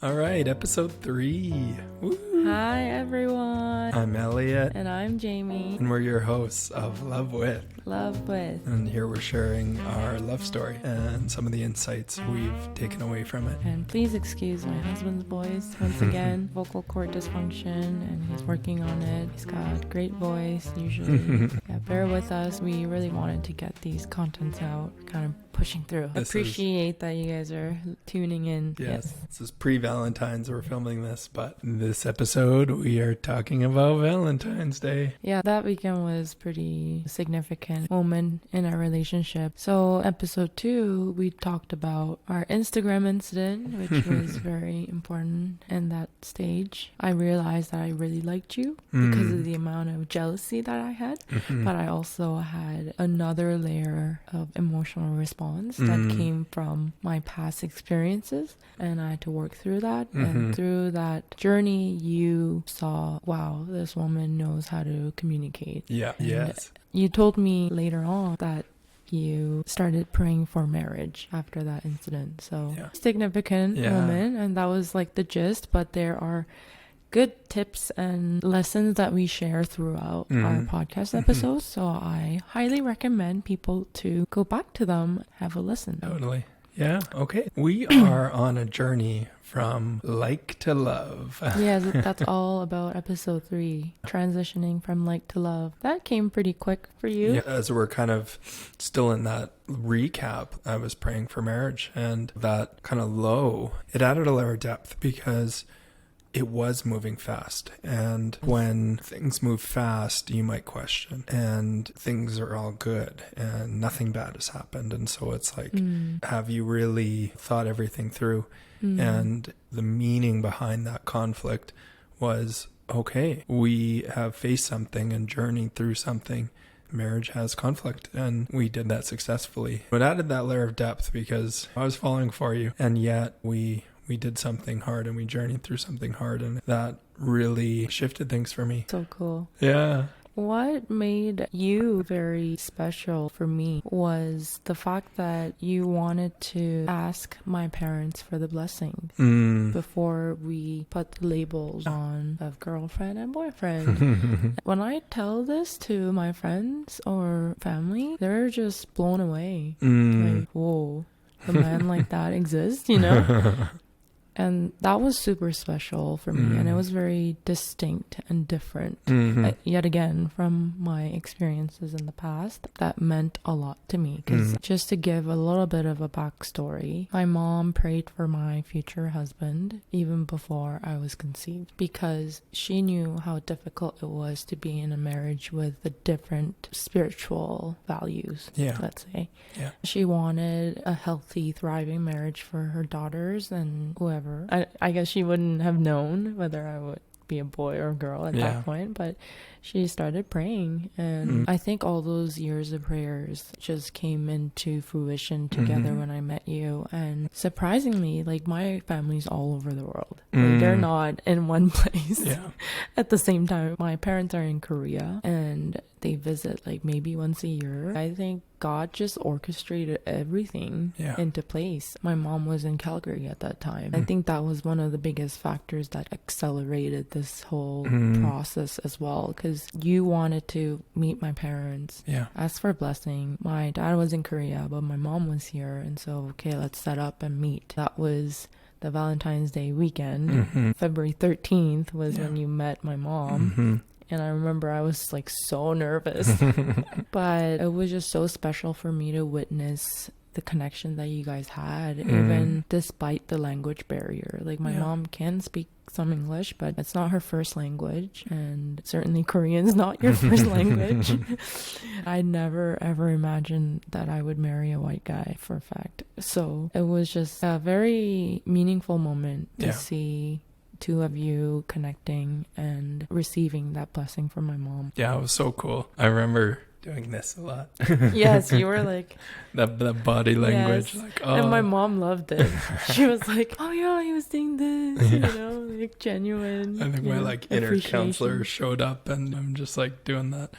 All right, episode 3. Woo. Hi, everyone. I'm Elliot. And I'm Jamie. And we're your hosts of Love With. Love With. And here we're sharing our love story and some of the insights we've taken away from it. And please excuse my husband's voice once again. Vocal cord dysfunction, and he's working on it. He's got great voice, usually. Yeah, bear with us. We really wanted to get these contents out, kind of pushing through. Appreciate that you guys are tuning in. Yes. This is pre-Valentine's. We're filming this, but this episode we are talking about Valentine's Day. Yeah, that weekend was pretty significant moment in our relationship. So episode 2, we talked about our Instagram incident, which was very important in that stage. I realized that I really liked you because of the amount of jealousy that I had, but I also had another layer of emotional response that came from my past experiences, and I had to work through that. And through that journey, you saw, wow, this woman knows how to communicate. Yeah. And yes. You told me later on that you started praying for marriage after that incident. So significant moment, and that was like the gist, but there are good tips and lessons that we share throughout our podcast episodes. So I highly recommend people to go back to them, have a listen. Totally. Yeah. Okay. We are on a journey from like to love. Yeah, that's all about episode 3, transitioning from like to love. That came pretty quick for you. Yeah, as we're kind of still in that recap, I was praying for marriage, and that kind of low, it added a layer of depth because it was moving fast. And when things move fast, you might question, and things are all good and nothing bad has happened. And so it's like, have you really thought everything through? And the meaning behind that conflict was, okay, we have faced something and journeyed through something. Marriage has conflict, and we did that successfully. It added that layer of depth because I was falling for you, and yet we did something hard and we journeyed through something hard, and that really shifted things for me. So cool. Yeah. What made you very special for me was the fact that you wanted to ask my parents for the blessing before we put the labels on of girlfriend and boyfriend. When I tell this to my friends or family, they're just blown away. Like, whoa, a man like that exists, you know? And that was super special for me, and it was very distinct and different, yet again, from my experiences in the past. That meant a lot to me, because just to give a little bit of a backstory, my mom prayed for my future husband even before I was conceived, because she knew how difficult it was to be in a marriage with the different spiritual values, let's say. Yeah. She wanted a healthy, thriving marriage for her daughters and whoever. I guess she wouldn't have known whether I would be a boy or a girl at that point, but she started praying, and I think all those years of prayers just came into fruition together when I met you. And surprisingly, like, my family's all over the world. Like, they're not in one place at the same time. My parents are in Korea, and they visit like maybe once a year. I think God just orchestrated everything into place. My mom was in Calgary at that time. I think that was one of the biggest factors that accelerated this whole process as well, because you wanted to meet my parents, ask for a blessing. My dad was in Korea, but my mom was here, and so, okay, let's set up and meet. That was the Valentine's Day weekend. February 13th was when you met my mom. And I remember I was like so nervous, but it was just so special for me to witness the connection that you guys had, even despite the language barrier. Like, my mom can speak some English, but it's not her first language, and certainly Korean's not your first language. I never ever imagined that I would marry a white guy, for a fact. So it was just a very meaningful moment to see two of you connecting and receiving that blessing from my mom. Yeah, it was so cool. I remember doing this a lot. Yes, you were like that body language. Yes. Like, oh. And my mom loved it. She was like, oh yeah, he was doing this, you know, like genuine. I think my like inner counselor showed up, and I'm just like doing that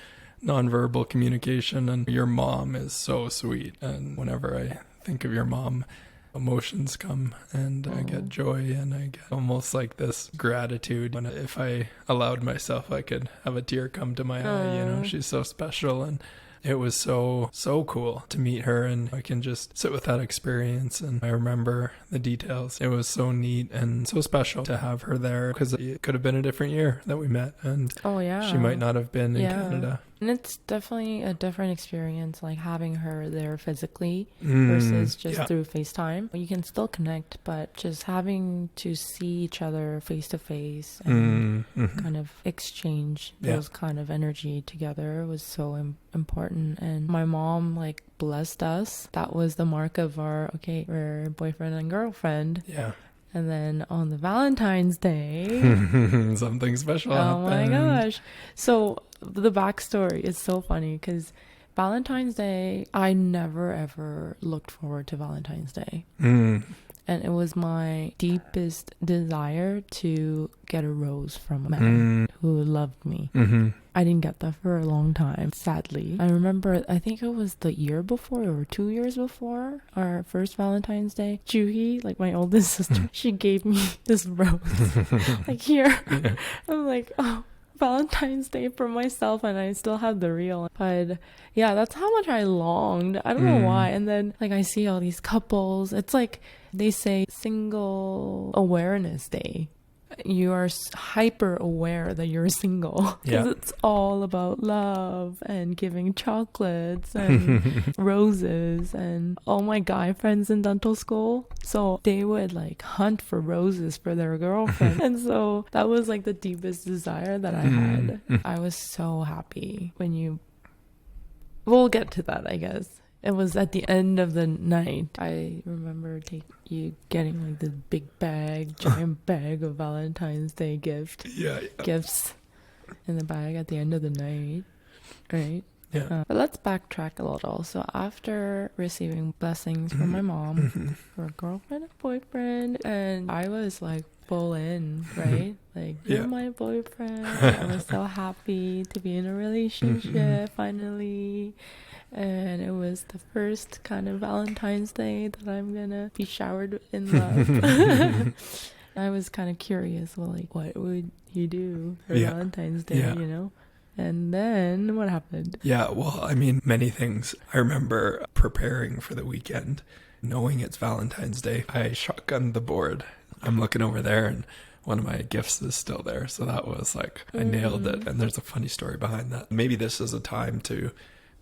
nonverbal communication. And your mom is so sweet, and whenever I think of your mom, emotions come, and I get joy, and I get almost like this gratitude. And if I allowed myself, I could have a tear come to my eye. You know, she's so special, and it was so cool to meet her, and I can just sit with that experience, and I remember the details. It was so neat and so special to have her there, because it could have been a different year that we met, and she might not have been in Canada. And it's definitely a different experience, like having her there physically versus just through FaceTime. You can still connect, but just having to see each other face to face and kind of exchange those kind of energy together was so important. And my mom like blessed us. That was the mark of we're boyfriend and girlfriend. Yeah. And then on the Valentine's Day, something special happened. My gosh. So the backstory is so funny, because Valentine's Day, I never ever looked forward to Valentine's Day. And it was my deepest desire to get a rose from a man who loved me. I didn't get that for a long time, sadly. I remember, I think it was the year before or 2 years before our first Valentine's Day, Juhi, like my oldest sister, she gave me this rose. Like, here. I'm like, oh, Valentine's Day for myself, and I still have the reel. But yeah, that's how much I longed. I don't know why. And then like I see all these couples. It's like they say Single Awareness Day. You are hyper aware that you're single, because it's all about love and giving chocolates and roses. And all my guy friends in dental school, so they would like hunt for roses for their girlfriend. And so that was like the deepest desire that I had. I was so happy when we'll get to that, I guess. It was at the end of the night. I remember you getting like this big giant bag of Valentine's Day gifts in the bag at the end of the night, right? Yeah. But let's backtrack a little. So after receiving blessings from my mom for a girlfriend and boyfriend, and I was like full in, right? Like, you're my boyfriend. I was so happy to be in a relationship finally. And it was the first kind of Valentine's Day that I'm gonna be showered in love. I was kind of curious, well, like, what would he do for Valentine's Day, you know? And then what happened? Yeah, well, I mean, many things. I remember preparing for the weekend, knowing it's Valentine's Day. I shotgunned the board. I'm looking over there, and one of my gifts is still there. So that was like, I nailed it. And there's a funny story behind that. Maybe this is a time to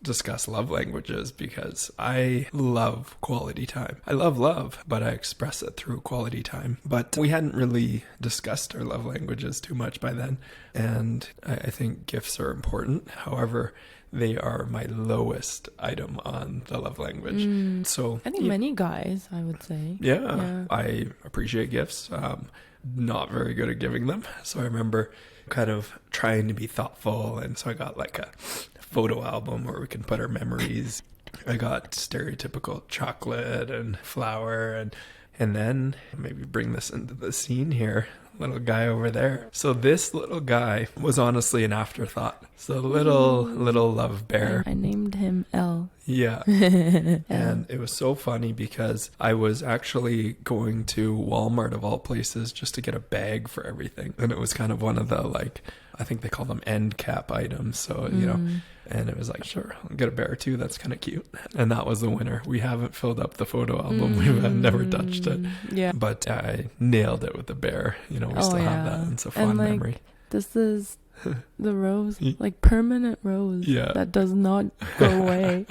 discuss love languages, because I love quality time. I love, but I express it through quality time. But we hadn't really discussed our love languages too much by then. And I think gifts are important. However, they are my lowest item on the love language. So I think many guys, I would say. Yeah. I appreciate gifts. Not very good at giving them. So I remember kind of trying to be thoughtful. And so I got like a photo album where we can put our memories. I got stereotypical chocolate and flower, and then maybe bring this into the scene here. Little guy over there. So this little guy was honestly an afterthought. So little love bear. I named him L. Yeah. And it was so funny because I was actually going to Walmart of all places just to get a bag for everything. And it was kind of one of the, like, I think they call them end cap items. So, you know, and it was like, sure, I'll get a bear too. That's kind of cute. And that was the winner. We haven't filled up the photo album. We've never touched it. Yeah. But I nailed it with the bear. You know, we still have that. And it's a fun memory. This is the rose, like permanent rose that does not go away.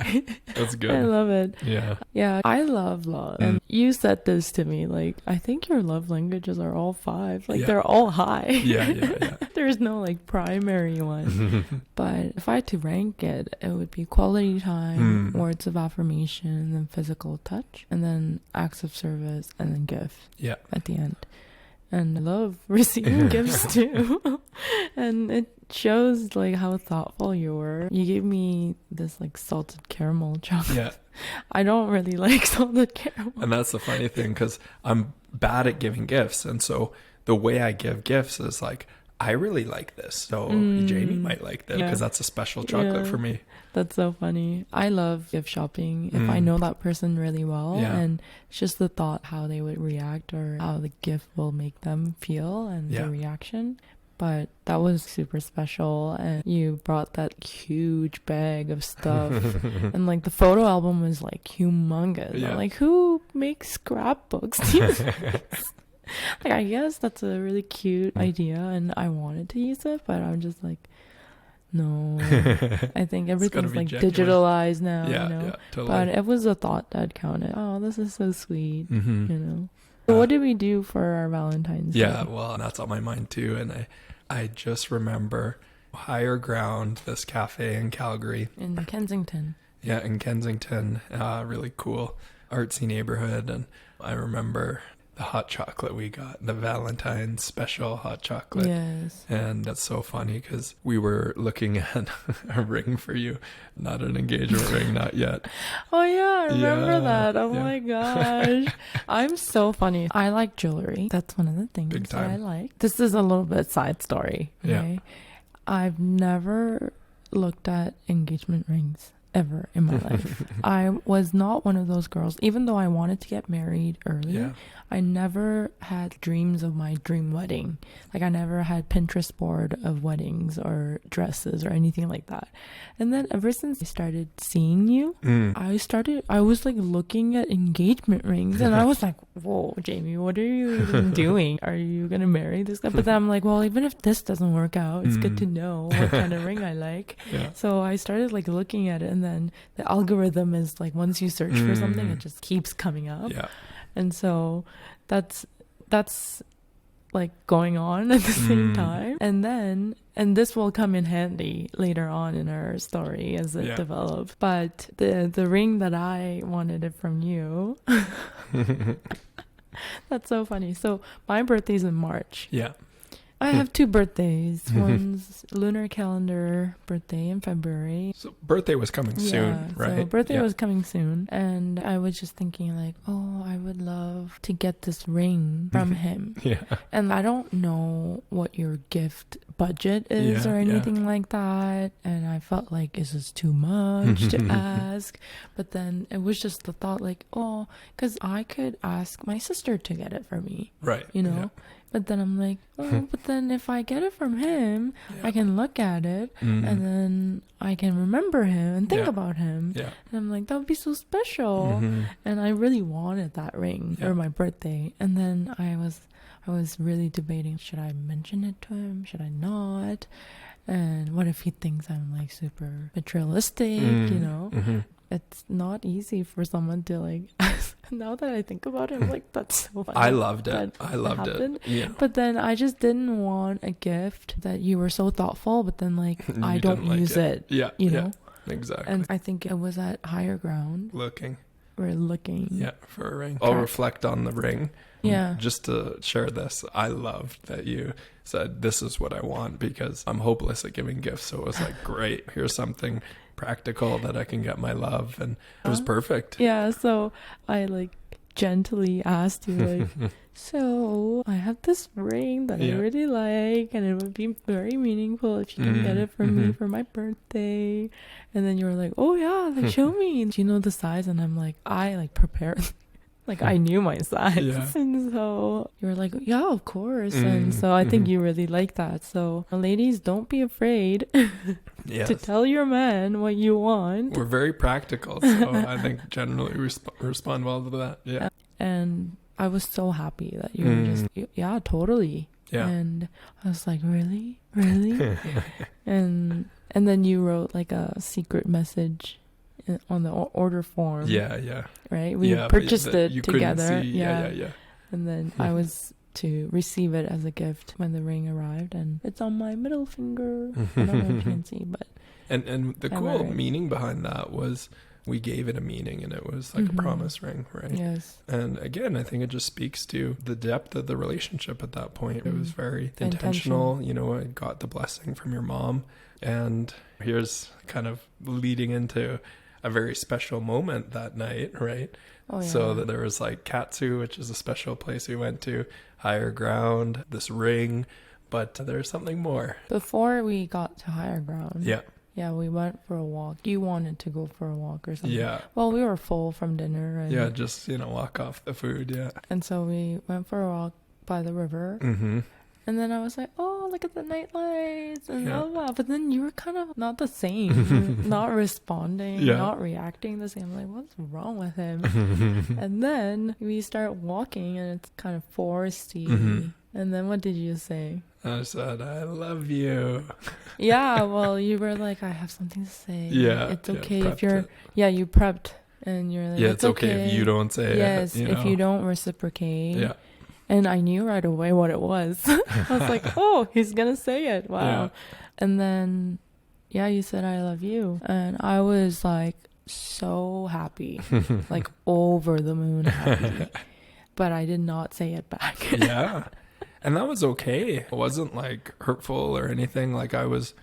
That's good. I love it. Yeah, I love love. And you said this to me, like, I think your love languages are all 5, like they're all high. Yeah. There's no like primary one. But if I had to rank it, it would be quality time, words of affirmation, and then physical touch, and then acts of service, and then gift at the end. And I love receiving gifts too. And it shows like how thoughtful you were. You gave me this like salted caramel chocolate. Yeah. I don't really like salted caramel. And that's the funny thing, because I'm bad at giving gifts. And so the way I give gifts is like, I really like this, so Jamie might like this because that's a special chocolate for me. That's so funny. I love gift shopping if I know that person really well, and it's just the thought how they would react or how the gift will make them feel and the reaction. But that was super special, and you brought that huge bag of stuff and like the photo album was like humongous. I'm like, who makes scrapbooks? Like, I guess that's a really cute idea and I wanted to use it, but I'm just like, no. I think everything's like genuine. Digitalized now, you know? Yeah, totally. But it was a thought that counted. Oh, this is so sweet, you know? So what did we do for our Valentine's Day? Yeah, well, that's on my mind too. And I just remember Higher Ground, this cafe in Calgary. In Kensington. Yeah, in Kensington. Really cool artsy neighborhood. And I remember the hot chocolate we got, the Valentine's special hot chocolate. Yes. And that's so funny because we were looking at a ring for you, not an engagement ring, not yet. Oh yeah, I remember that. Oh my gosh. I'm so funny. I like jewelry. That's one of the things that I like. This is a little bit side story. Okay? Yeah. I've never looked at engagement rings ever in my life. I was not one of those girls, even though I wanted to get married early. Yeah. I never had dreams of my dream wedding. Like, I never had Pinterest board of weddings or dresses or anything like that. And then ever since I started seeing you, I was like looking at engagement rings and I was like, whoa, Jamie, what are you even doing? Are you going to marry this guy? But then I'm like, well, even if this doesn't work out, it's good to know what kind of ring I like. Yeah. So I started like looking at it, and then the algorithm is like, once you search for something, it just keeps coming up. Yeah. And so that's like going on at the same time. And this will come in handy later on in our story as it develops. But the ring that I wanted it from you, that's so funny. So my birthday's in March. Yeah. I have 2 birthdays. One's lunar calendar birthday in February. So birthday was coming soon, right? So birthday was coming soon. And I was just thinking like, oh, I would love to get this ring from him. Yeah. And I don't know what your gift budget is or anything like that. And I felt like, is this too much to ask? But then it was just the thought like, oh, because I could ask my sister to get it for me. Right. You know? Yeah. But then I'm like, oh, but then if I get it from him, I can look at it and then I can remember him and think about him. Yeah. And I'm like, that would be so special. And I really wanted that ring for my birthday. And then I was really debating, should I mention it to him? Should I not? And what if he thinks I'm like super materialistic, you know? It's not easy for someone to like ask. Now that I think about it, I'm like, that's so funny. I loved it. Yeah. But then I just didn't want a gift that you were so thoughtful, but then like I don't use it. Yeah. You know? Exactly. And I think it was at Higher Ground. We're looking. Yeah, for a ring. I'll reflect on the ring. Yeah. Just to share this, I loved that you said, this is what I want, because I'm hopeless at giving gifts. So it was like, great, here's something practical that I can get my love, and it was perfect. Yeah, so I like gently asked you like, so I have this ring that I really like, and it would be very meaningful if you can get it for me for my birthday. And then you were like, oh yeah, like show me. Do you know the size? And I'm like, I like prepared. Like I knew my size. Yeah. And so you were like, yeah, of course. And so I think you really like that. So ladies, don't be afraid to tell your man what you want. We're very practical. So I think generally respond well to that. Yeah. And I was so happy that you were just, yeah, totally. Yeah. And I was like, really? Really? and then you wrote like a secret message on the order form. Yeah. Right? We purchased it together. Yeah. And then I was to receive it as a gift when the ring arrived, and it's on my middle finger. I don't know if you can see, but and the cool meaning behind that was we gave it a meaning, and it was like a promise ring, right? Yes. And again, I think it just speaks to the depth of the relationship at that point. It was very intentional. You know, I got the blessing from your mom, and here's kind of leading into a very special moment that night, right? Oh, yeah. So that there was like Katsu, which is a special place we went to, Higher Ground, this ring, but there's something more. Before we got to higher ground. Yeah. Yeah, we went for a walk. You wanted to go for a walk or something. Yeah. Well, we were full from dinner. And, Yeah, just, walk off the food, yeah. And so we went for a walk by the river. Mm-hmm. And then I was like, oh, look at the night lights. And Yeah. blah, blah. But then you were kind of not the same. You were not responding, Yeah. not reacting the same. I'm like, what's wrong with him? And then we start walking and it's kind of foresty. Mm-hmm. And then what did you say? I said, I love you. Yeah, well, you were like, I have something to say. Yeah. It's yeah, okay if prepped you're, it. yeah, you prepped. And you're like, Yeah, it's okay if you don't say yes, it. if you don't reciprocate. Yeah. And I knew right away what it was. I was like, oh, he's going to say it. Wow. Yeah. And then, yeah, you said, I love you. And I was like so happy, like over the moon happy. But I did not say it back. Yeah. And that was okay. It wasn't like hurtful or anything. Like I was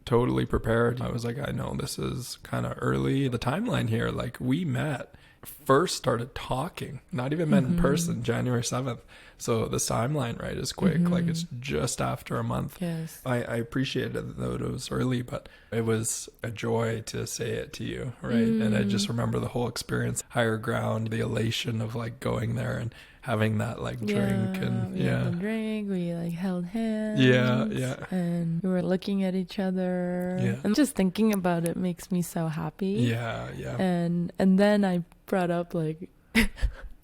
totally prepared. I was like, I know this is kind of early. The timeline here, like we met, first started talking, not even met in person, January 7th. So the timeline, right, is quick. Like it's just after a month. Yes. I appreciated though it was early, but it was a joy to say it to you, right? And I just remember the whole experience, higher ground, the elation of like going there and having that like drink and we had a drink, we like held hands. Yeah. And we were looking at each other. Yeah. And just thinking about it makes me so happy. Yeah. And then I brought up like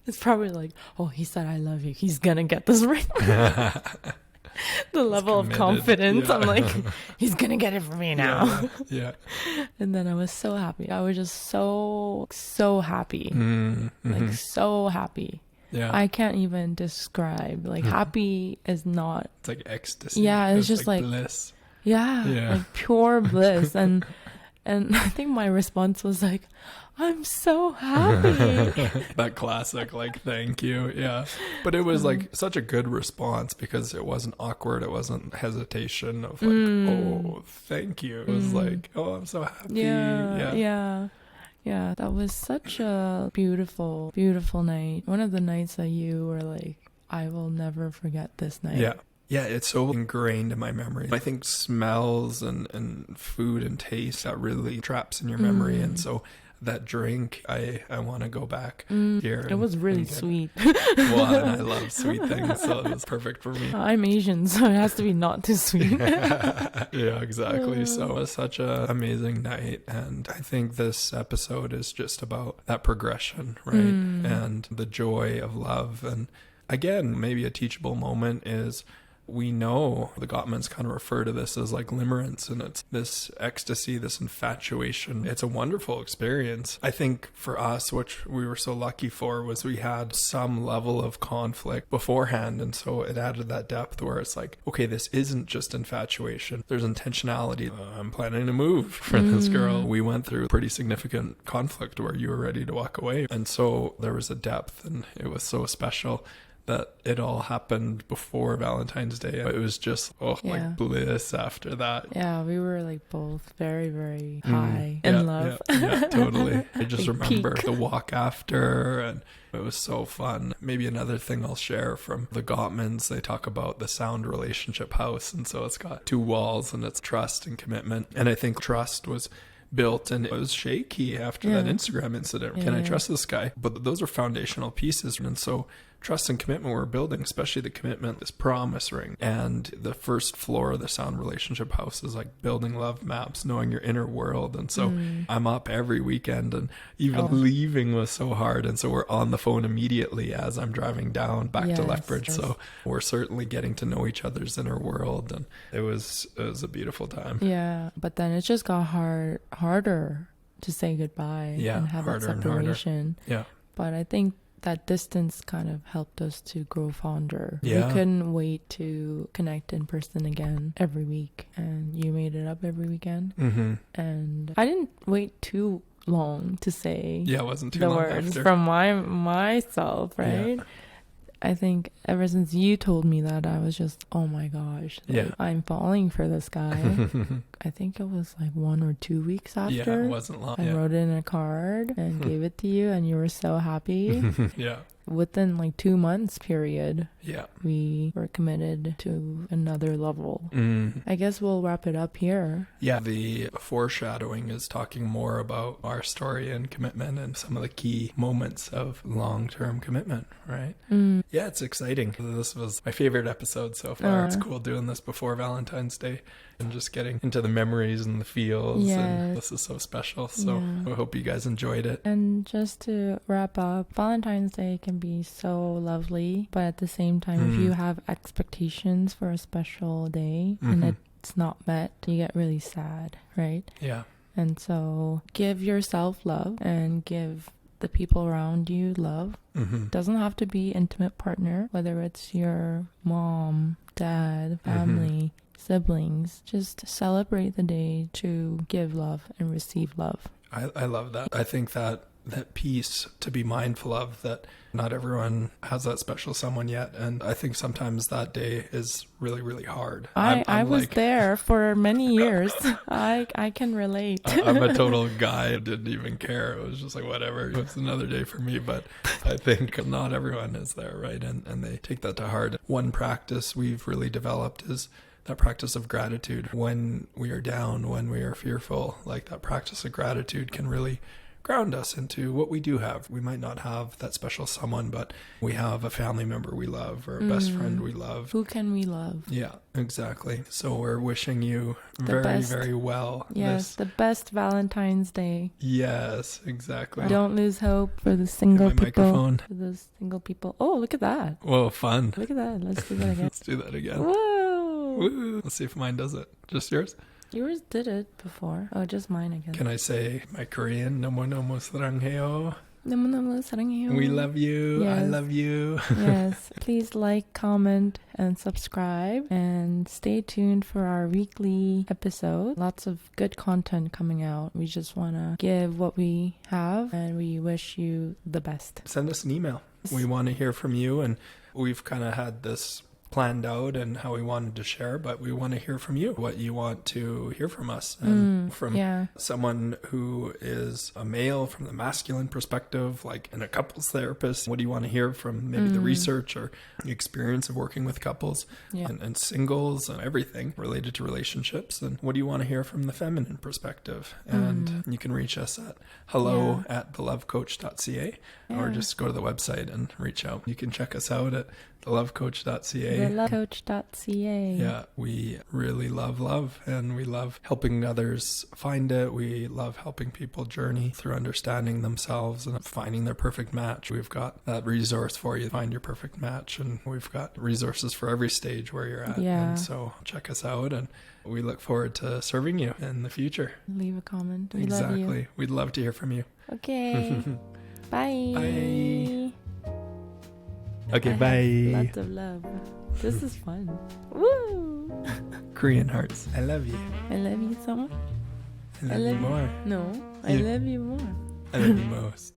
it's probably like, oh, he said I love you. He's gonna get this ring. The level of confidence. Yeah. I'm like, he's gonna get it for me now. Yeah. And then I was so happy. I was just so happy. Like so happy. Yeah. I can't even describe. Like happy is not. It's like ecstasy. Yeah, it's just like bliss. Yeah, like pure bliss. And I think my response was like, I'm so happy. That classic, like, thank you. Yeah. But it was like such a good response because it wasn't awkward. It wasn't hesitation of like, oh, thank you. It was like, oh, I'm so happy. Yeah, that was such a beautiful, beautiful night. One of the nights that you were like, I will never forget this night. Yeah. Yeah, it's so ingrained in my memory. I think smells and food and taste that really traps in your memory. And so that drink, I want to go back here. It was really sweet. Well, and I love sweet things, so it was perfect for me. I'm Asian, so it has to be not too sweet. Yeah, exactly. So it was such an amazing night. And I think this episode is just about that progression, right? And the joy of love. And again, maybe a teachable moment is we know the Gottmans kind of refer to this as like limerence, and it's this ecstasy, this infatuation. It's a wonderful experience. I think for us, which we were so lucky for, was we had some level of conflict beforehand. And so it added that depth where it's like, okay, this isn't just infatuation. There's intentionality. I'm planning to move for this girl. We went through pretty significant conflict where you were ready to walk away. And so there was a depth, and it was so special that it all happened before Valentine's Day. It was just, like bliss after that. Yeah, we were like both very, very high in love. Yeah, totally. I just Like remember peak. the walk after, and it was so fun. Maybe another thing I'll share from the Gottmans, they talk about the sound relationship house. And so it's got 2 walls, and it's trust and commitment. And I think trust was built, and it was shaky after that Instagram incident. Can I trust this guy? But those are foundational pieces. And so trust and commitment we're building, especially the commitment, this promise ring. And the first floor of the sound relationship house is like building love maps, knowing your inner world. And so I'm up every weekend, and even leaving was so hard. And so we're on the phone immediately as I'm driving down back to Lethbridge. So we're certainly getting to know each other's inner world. And it was a beautiful time. Yeah, but then it just got harder to say goodbye and have that separation. Yeah. But I think that distance kind of helped us to grow fonder. Yeah. We couldn't wait to connect in person again every week, and you made it up every weekend. And I didn't wait too long to say it wasn't too the long words after. from myself, right? Yeah. I think ever since you told me that, I was just, oh my gosh, like, I'm falling for this guy. I think it was like 1 or 2 weeks after. Yeah, it wasn't long. I wrote it in a card and gave it to you, and you were so happy. Yeah. within like 2 months period, Yeah. we were committed to another level. I guess we'll wrap it up here. Yeah, the foreshadowing is talking more about our story and commitment and some of the key moments of long-term commitment, right? Yeah, it's exciting. This was my favorite episode so far. It's cool doing this before Valentine's Day and just getting into the memories and the feels. Yes. And this is so special. So I hope you guys enjoyed it. And just to wrap up, Valentine's Day can be so lovely, but at the same time, if you have expectations for a special day and it's not met, you get really sad, right? Yeah. And so give yourself love and give the people around you love. Doesn't have to be intimate partner, whether it's your mom, dad, family, siblings. Just celebrate the day to give love and receive love. I love that. I think that piece to be mindful of, that not everyone has that special someone yet, and I think sometimes that day is really, really hard. I was like, there for many years. I can relate. I'm a total guy. I didn't even care. It was just like, whatever, it's another day for me. But I think not everyone is there, right? And they take that to heart. One practice we've really developed is that practice of gratitude. When we are down, when we are fearful, like that practice of gratitude can really ground us into what we do have. We might not have that special someone, but we have a family member we love or a best friend we love. Who can we love? Yeah, exactly. So we're wishing you very well. Yes, the best Valentine's Day. Yes, exactly. Don't lose hope for the single people. Microphone. For the single people. Oh, look at that. Whoa, fun. Look at that. Let's do that again. Let's do that again. Whoa. Woo. Let's see if mine does it. Just yours? Yours did it before. Oh, just mine again. Can I say my Korean? Nomo nomo sarangheo. 너무너무 사랑해요. We love you. Yes. I love you. Yes. Please like, comment, and subscribe. And stay tuned for our weekly episode. Lots of good content coming out. We just want to give what we have, and we wish you the best. Send us an email. We want to hear from you, and we've kind of had this planned out and how we wanted to share, but we want to hear from you, what you want to hear from us, and from someone who is a male from the masculine perspective, like in a couples therapist. What do you want to hear from maybe the research or the experience of working with couples and singles and everything related to relationships? And what do you want to hear from the feminine perspective? And you can reach us at hello@thelovecoach.ca or just go to the website and reach out. You can check us out at thelovecoach.ca. Thelovecoach.ca. Yeah, we really love love, and we love helping others find it. We love helping people journey through understanding themselves and finding their perfect match. We've got that resource for you, find your perfect match, and we've got resources for every stage where you're at. Yeah. And so check us out, and we look forward to serving you in the future. Leave a comment. We Exactly. love you. We'd love to hear from you. Okay. Bye. Bye. Okay, I have bye. Lots of love. This is fun. Woo! Korean hearts. I love you. I love you so much. I love you more. No, I love you more. I love you most.